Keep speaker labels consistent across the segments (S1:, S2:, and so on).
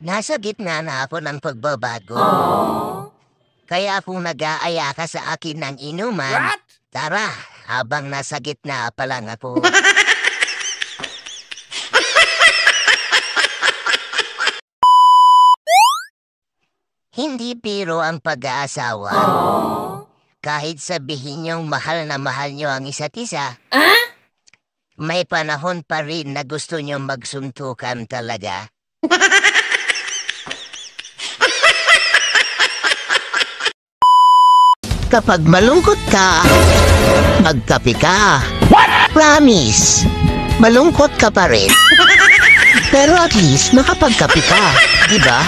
S1: Nasa gitna na ako ng pagbabago. Kaya kung nag-aaya ka sa akin ng inuman, tara, habang nasa gitna pa lang ako. Hindi biro ang pag-aasawa. Kahit sabihin niyong mahal na mahal niyo ang isa't isa, may panahon pa rin na gusto niyong magsuntukan talaga. Kapag malungkot ka, magkape ka. What? Promise, malungkot ka pa rin. Pero at least nakapagkape ka, di ba?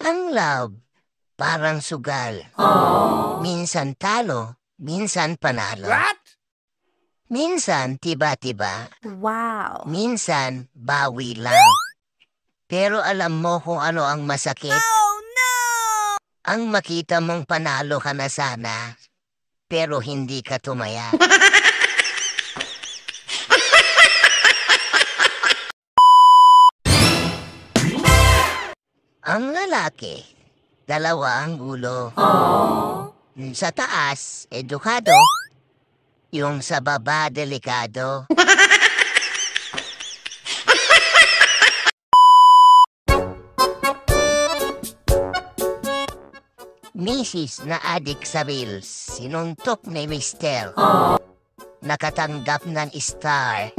S1: Ang love, parang sugal. Minsan talo, minsan panalo. What? Minsan tiba-tiba.
S2: Wow.
S1: Minsan bawi lang. Pero alam mo kung ano ang masakit? Ang makita mong panalo ka na sana, pero hindi ka tumaya. Ang lalaki, dalawa ang ulo. Sa taas, edukado. Yung sa baba, delikado. Misis na adik sa reels, sinuntok ni Mister. Nakatanggap ng star.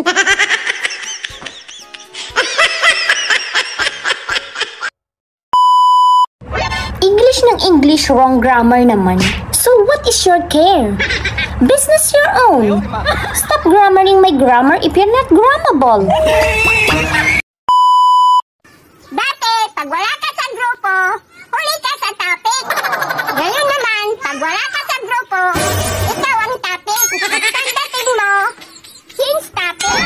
S2: English ng English, wrong grammar naman. So what is your care? Business your own. Stop grammaring my grammar if you're not grammable.
S3: Dati, pag wala ka sa grupo, huli ka sa topic. Ngayon naman, pag wala ka sa grupo, ikaw ang topic. Pagdating mo, change topic.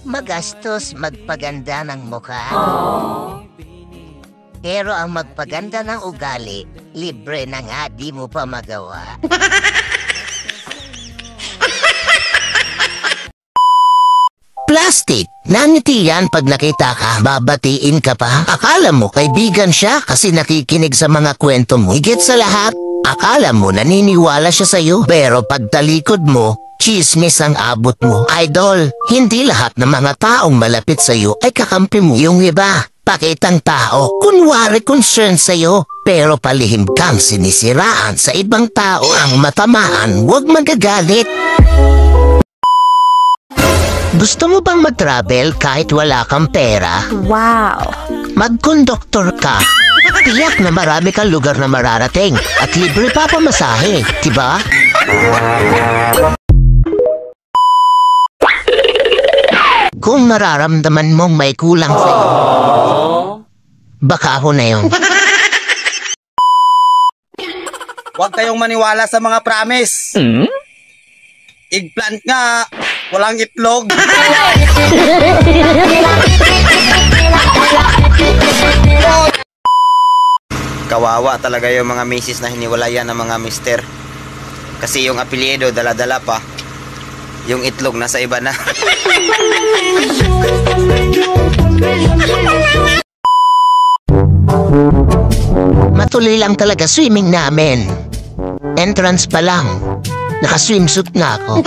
S1: Magastos magpaganda ng mukha. Pero ang magpaganda ng ugali, libre na nga, di mo pa magawa. Plastic! Nangiti yan pag nakita ka, babatiin ka pa. Akala mo kaibigan siya kasi nakikinig sa mga kwento mo. Higit sa lahat, akala mo naniniwala siya sa'yo. Pero pagtalikod mo, chismis ang abot mo. Idol, hindi lahat ng mga taong malapit sa'yo ay kakampi mo. Yung iba, pakitang tao, kunwari concern sa'yo. Pero palihim kang sinisiraan sa ibang tao ang matamaan, huwag magagalit. Gusto mo bang mag-travel kahit wala kang pera?
S2: Wow.
S1: Mag-konduktor ka. Tiyak na marami kang lugar na mararating at libre pa pamasahe, diba? Kung nararamdaman mong may kulang sa'yo, baka ako na yun.
S4: Huwag kayong maniwala sa mga promise. Eggplant nga, walang itlog. Kawawa talaga yung mga misis na hiniwalayan ng mga mister. Kasi yung apelyido dala-dala pa. Yung itlog nasa iba na.
S1: Matuloy lang talaga swimming namin. Entrance pa lang. Naka-swimsuit na ako.